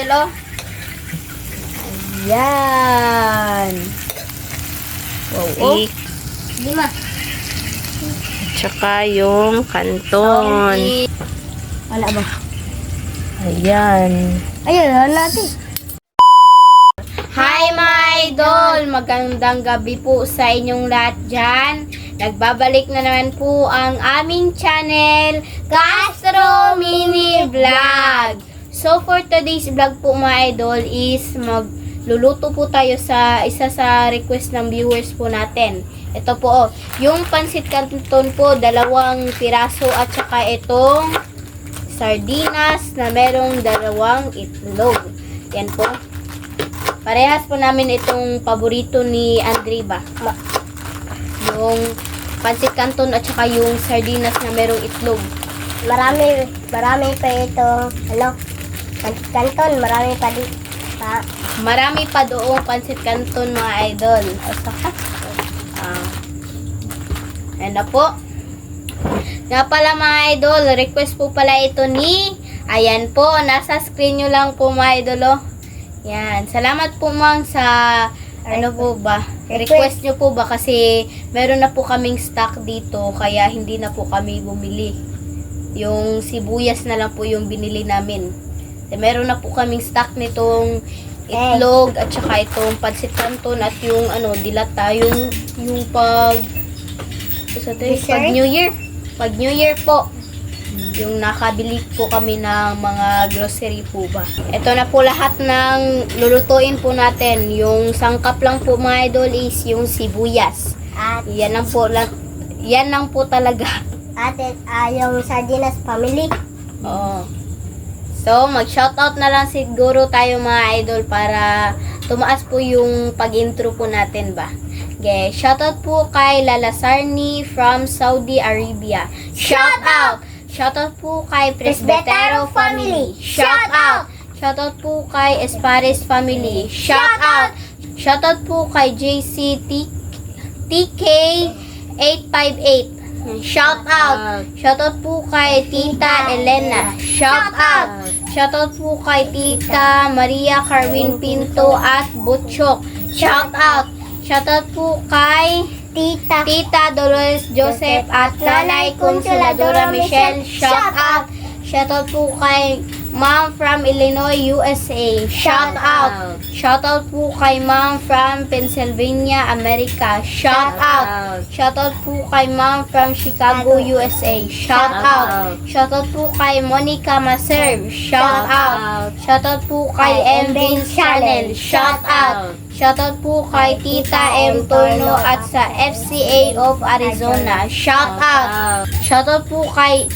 idol, oh. Ayan. Wow, oh. Lima. Tsaka yung kanton. Wala ba? Ayan. Ayun, natin. Hi mga idol! Magandang gabi po sa inyong lahat dyan. Nagbabalik na naman po ang aming channel, Castro Mini Vlog. So for today's vlog po mga idol is magluluto po tayo sa isa sa request ng viewers po natin. Ito po, oh, yung pansit canton po, 2 piraso at saka itong sardinas na merong 2 itlog. Yan po. Parehas po namin itong paborito ni Andre ba? Yung pansit canton at saka yung sardinas na merong itlog. Marami pa ito. Canton, marami pa di. Marami pa doong pansit canton mga idol. O saka, ayan na po. Nga pala mga idol, request po pala ito ni, ayan po, nasa screen nyo lang po mga idol, oh. Yan, salamat po mang sa, ano po ba, request nyo po ba kasi meron na po kaming stock dito, kaya hindi na po kami bumili. Yung sibuyas na lang po yung binili namin. Meron na po kaming stock nitong itlog at saka itong pansit canton at yung dilata, yung pag New Year. Pag New Year po, yung nakabili po kami ng mga grocery po ba. Ito na po lahat ng lulutuin po natin. Yung sangkap lang po mga idol is yung sibuyas. At Yan lang po talaga. yung sardinas family. Oo. So, mag-shoutout na lang siguro tayo mga idol para tumaas po yung pag-intro po natin ba. Okay, shoutout po kay Lalasarni from Saudi Arabia. Shoutout! Shoutout po kay Presbetero family. Shoutout! Shoutout po kay Espares family. Shoutout! Shoutout po kay JC TK 858. Shoutout! Shoutout po kay Tita Elena. Shoutout! Shoutout po kay Tita Maria Carwin Pinto at Butchok. Shoutout! Shoutout po kay Tita Dolores Joseph at Nanay Consoladora Michelle. Shoutout! Shoutout po kay Mom from Illinois, USA. Shoutout! Shoutout po kay Mom from Pennsylvania, America. Shoutout! Shoutout po kay Mom from Chicago, USA. Shoutout! Shoutout po kay Monica Maserv. Shoutout! Shoutout po kay Emvin's Channel. Shoutout! Shoutout po kay Tita M. Torno at sa FCA of Arizona. Shoutout! Shoutout po kay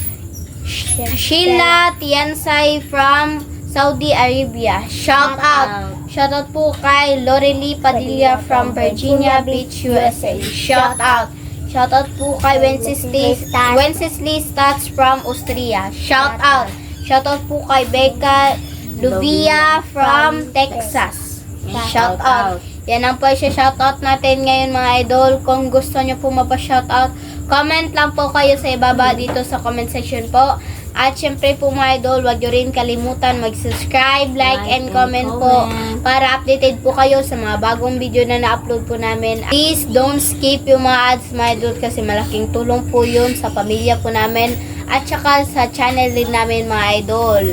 Sheila Tiansay from Saudi Arabia. Shoutout! Shoutout po kay Lorely Padilla from Virginia Beach, USA. Shoutout! Shoutout po kay Wenceslas Stats from Austria. Shoutout! Shoutout po kay Becca Lubia from Texas. Shoutout! Yan ang po siya shoutout natin ngayon mga idol. Kung gusto nyo po mapa-shoutout, comment lang po kayo sa ibaba dito sa comment section po. At syempre po mga idol, huwag nyo rin kalimutan mag-subscribe, like, and comment po para updated po kayo sa mga bagong video na na-upload po namin. Please don't skip yung mga ads mga idol kasi malaking tulong po yun sa pamilya po namin at saka sa channel din namin mga idol.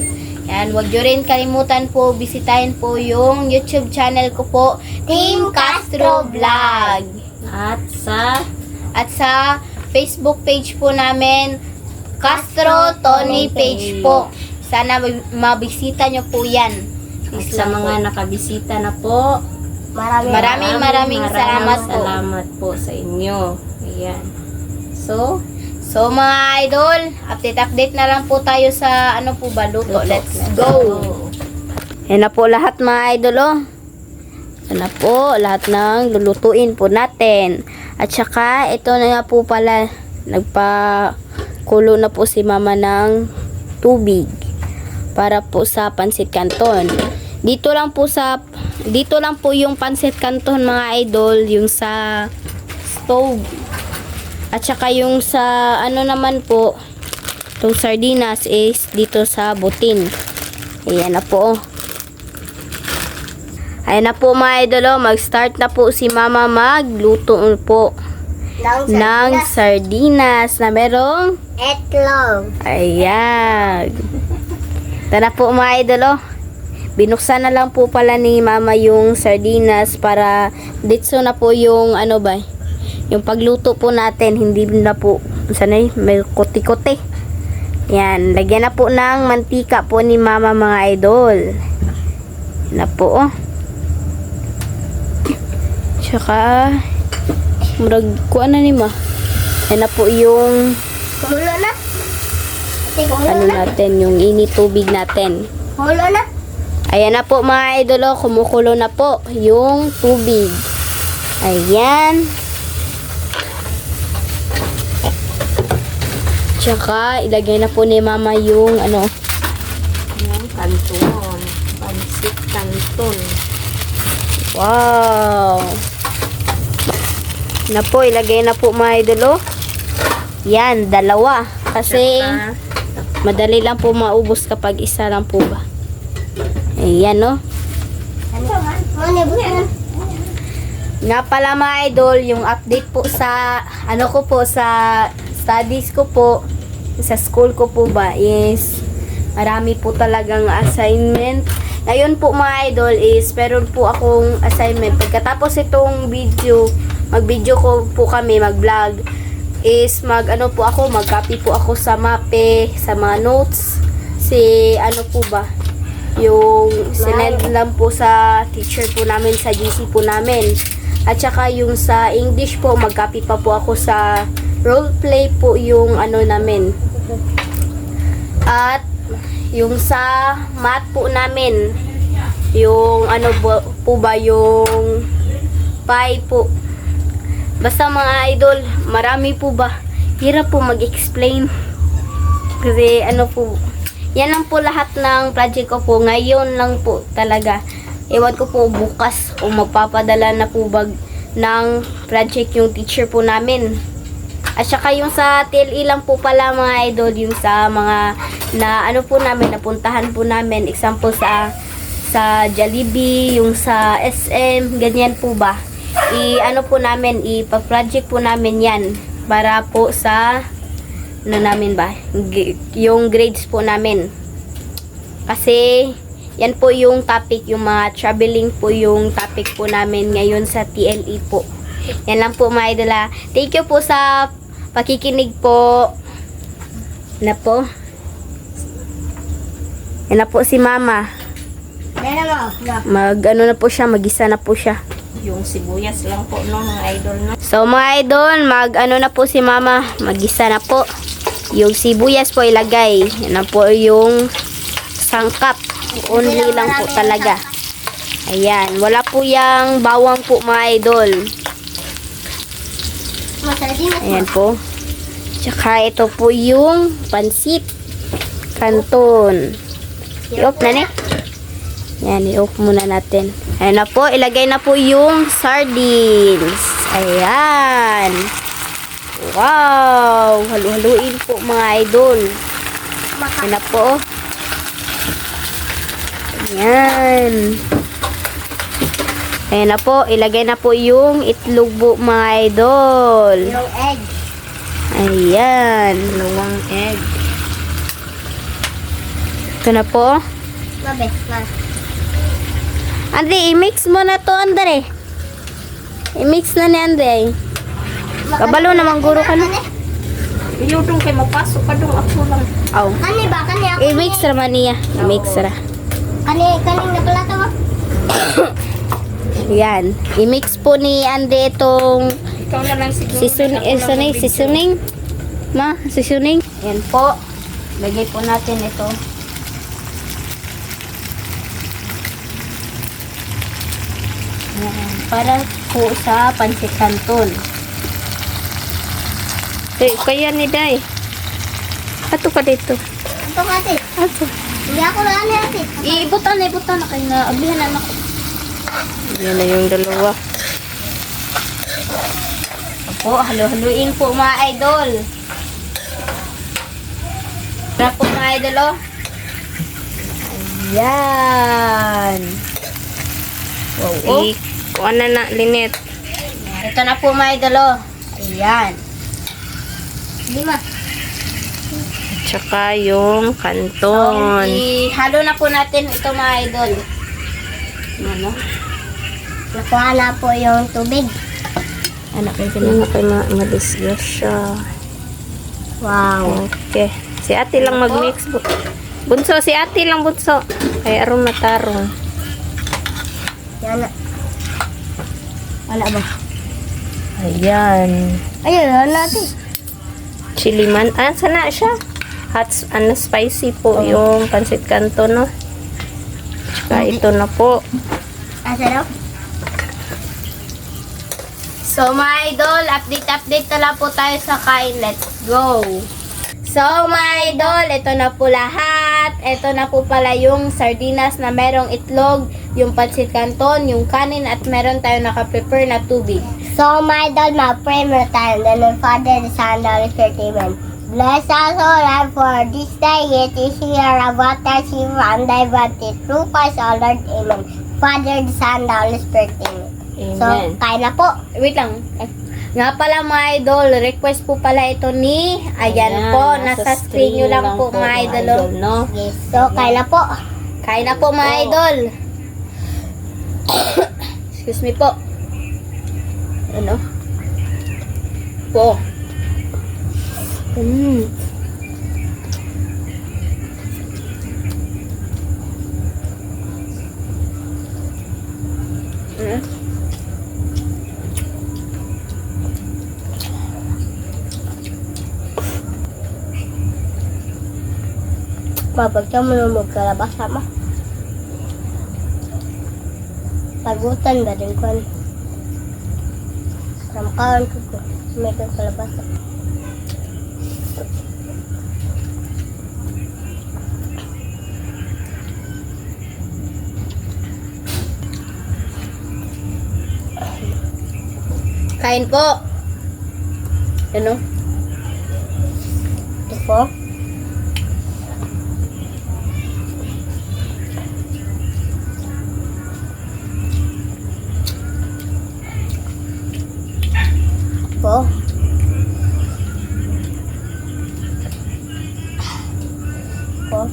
Yan, huwag nyo rin kalimutan po, bisitahin po yung YouTube channel ko po, Team Castro Vlog. At sa Facebook page po namin, Castro Tony page po. Sana mabisita nyo po yan. At sa mga nakabisita na po, maraming salamat po sa inyo. Ayan. So mga idol, update na lang po tayo sa luto. Let's go! Yan na po lahat mga idol, oh. Yan na po lahat ng lulutuin po natin. At saka ito na nga po pala, nagpakulo na po si mama ng tubig para po sa pansit canton. Dito lang po yung pansit canton mga idol, yung sa stove. At saka yung sa naman po, itong sardinas is dito sa butin. Ayan na po. Ayan na po mga idol, mag-start na po si Mama magluto po ng sardinas na merong Etlog. ayan. Ito na po mga idol. Binuksan na lang po pala ni Mama yung sardinas para ditso na po yung ano ba, yung pagluto po natin, hindi na po sanay may kote-kote. Yan, lagyan na po ng mantika po ni Mama mga idol. Na po oh. Tsaka murag kuan na ni Ma. Yan na po yung Kumulo na. Ate, kumulo ano na. natin, yung init tubig natin. Kumulo na. Ayan na po mga idolo, kumukulo na po yung tubig. Ayan. Tsaka ilagay na po ni Mama yung ano, Yung kanton. Pansit kanton. wow. Na po, ilagay na po mga idolo. Yan, dalawa. Kasi Tsaka, madali lang po maubos kapag isa lang po ba. Ayan no. Ano butan? Nga pala mga idol, yung update po sa ano ko po sa studies ko po sa school ko po ba is marami po talagang assignment. Ngayon po mga idol is meron po akong assignment. Pagkatapos itong video, mag-video ko po kami, mag-vlog is mag-ano po ako, mag-copy po ako sa mape, sa mga notes. Si ano po ba? Yung sinend lang po sa teacher po namin sa GC po namin. At saka yung sa English po, mag-copy pa po ako sa role play po yung ano namin. At yung sa math po namin, yung ano po ba, yung pi po. Basta mga idol, marami po ba. Hirap po mag-explain. Kasi ano po, yan lang po lahat ng project ko po. Ngayon lang po talaga. Ewan ko po bukas o magpapadala na po ba ng project yung teacher po namin. At saka yung sa TLE lang po pala mga idol, yung sa mga na ano po namin, napuntahan po namin. Example sa Jollibee, yung sa SM, ganyan po ba. I-ano po namin, ipag-project po namin yan para po sa ano namin ba, yung grades po namin. Kasi yan po yung topic, yung mga traveling po yung topic po namin ngayon sa TLE po. Yan lang po mga idol. Thank you po sa pakikinig po. Na po. Yan na po si Mama. Dala mo. Mag ano na po siya, mag-isa na po siya. yung sibuyas lang po no mga idol no. So mga idol, mag ano na po si Mama, mag-isa na po. Yung sibuyas po ilagay. Yan na po yung sangkap. Only lang po talaga. Ayan, wala po yung bawang po mga idol. Sardinas mo. Ayan po. Tsaka ito po yung pansit kanton. I-off na ne? Yan, i-off muna natin. Ayan na po, ilagay na po yung sardines. Ayan. Wow! Halu-haluin po mga idol. Ayan na po. Ayan. Ayan na po, ilagay na po yung itlog po mga idol. Yung egg. Ayan. Dalawang egg. Ito na po. Mabe, ma. Andre, i-mix mo na to, Andre. I-mix na ni Andre. Kabalo naman guro ka na. Iyo dong kay mapasok pa dong ako lang. Aw. Kani ba? Kani ako. I-mix naman niya. I-mix ra. Kaning na pala to. Yan. I-mix po ni Andre itong Ikaw na lang siguro. seasoning. Ma, seasoning. Yan po. Lagay po natin ito. Yan. Para po sa pansit canton. Kaya ni Day. Ato ka dito. Ito kasi. Ato. Hindi ako na ano ate. Ibutan na kayo na ablihan na ako. Yan na yung dalawa. Po, halo-haluin po mga idol. Tara po mga idol, oh. Ayan. Oh. Kuha na Linet. Ito na po mga idol, oh. Ayan. Lima. Tsaka yung So, kanton. ihalo na po natin ito mga idol. Ano? Nakuha na po yung tubig. Ano kayo Ano na kayo madisgrasya. Wow. Okay. Si ate lang mag-mix. Bunso, si ate lang bunso. Kaya aron matarong. Yan na. Wala ba? Ayan. Ayun, wala natin. Chili man. Ah, sana siya. Hot, spicy po yung pansit kanto, no? Tsaka ito na po. Asa daw? So mga idol, update na lang po tayo sa kain. Let's go! So mga idol, ito na po lahat. Ito na po pala yung sardinas na merong itlog, yung pansit canton, yung kanin, at meron tayo naka-prepare na tubig. So, my dad, my prayer time, then my Father, the Son, the Holy Spirit, amen. Bless us, O Lord, for this day, it is here, about us, and thy body, through Christ, our Lord, amen. Father, the Son, the Holy Spirit, amen. So, Amen. kain na po. Wait lang. Nga pala mga idol, request po pala ito ni, ayan po, nasa screen nyo lang po mga idol. Oh. no? Yes. So, kain na po. Kain na po mga idol. Excuse me po. Ano? Po. Mapagka mo na magkalabas sama. Pagutan ba din ko? Ramkawan ko. May kalabas. Kain po. Ano? Ito po. Po. Po.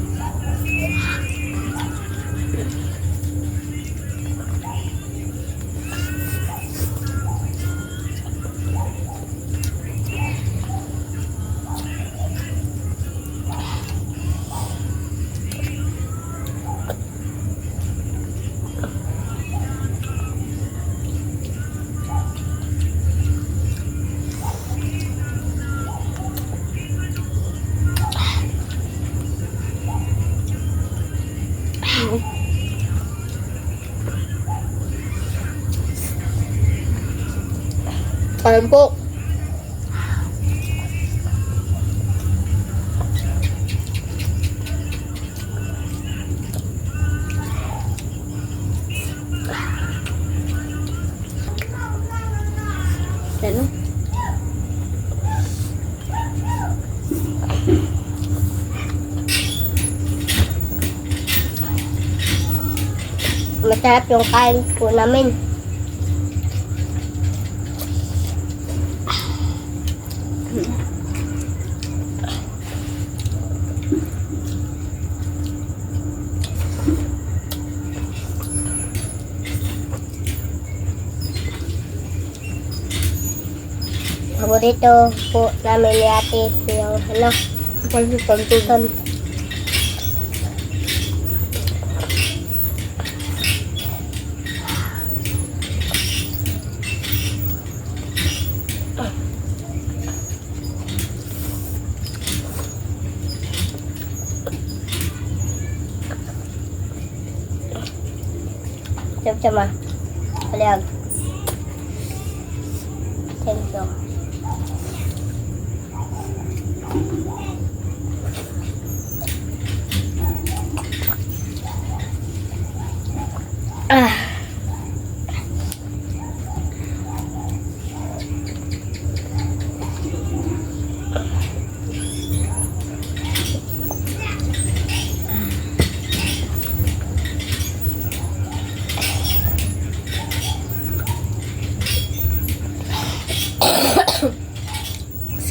Kain po. Ano? Masarap yung kain po namin. Paborito po namin ni ate yung Pansit canton. Sama. Palayag. Thank you.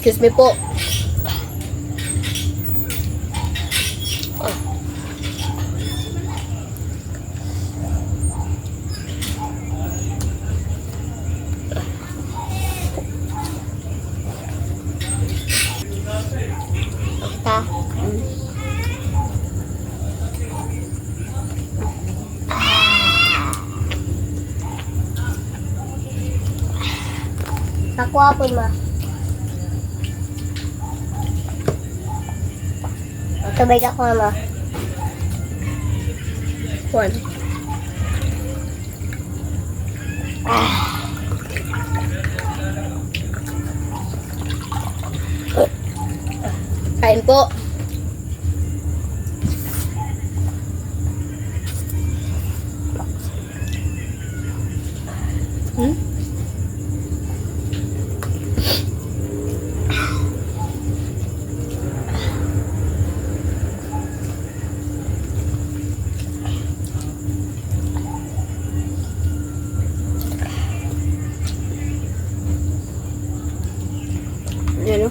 Excuse me po. Ta. Nakuha po ma. Tubig ako ma. One. Kain po. Hmm? Ano?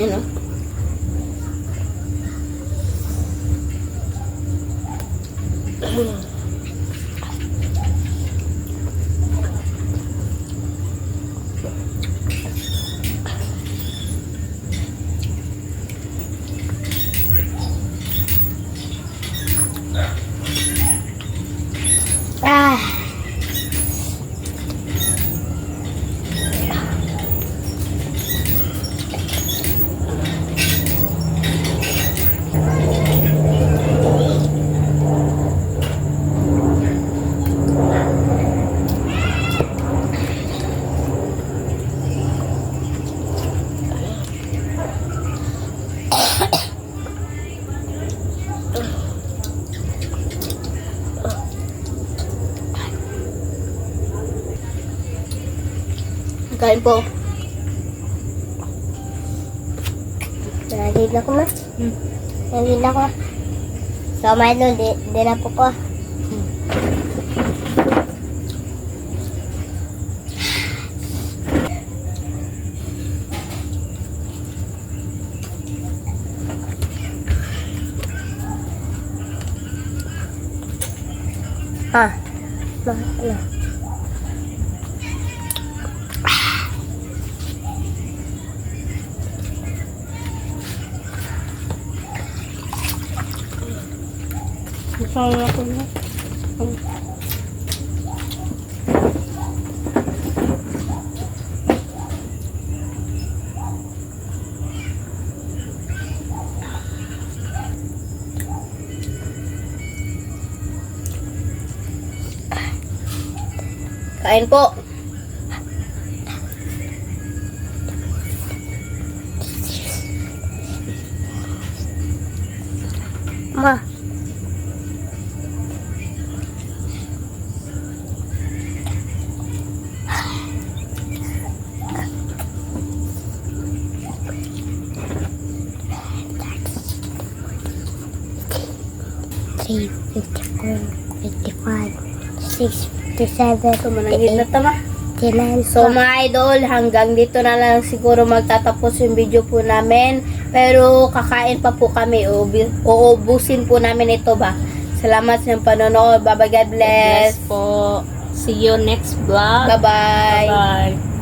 Ano? Ah. Kain po. Nalilid na ko ma. Nalilid na ko. So, may doon, di na po ko. Ah, Ma, ano? masaya ako na. Kain po. Ma. Three, 54, 55, 6, 57, Tumanagin na tama. 59. So mga idol, hanggang dito na lang siguro magtatapos yung video po namin. Pero kakain pa po kami. Uubusin po namin ito ba. Salamat sa panonood. Bye bye, God bless. Bless po. See you next vlog. Bye bye. Bye.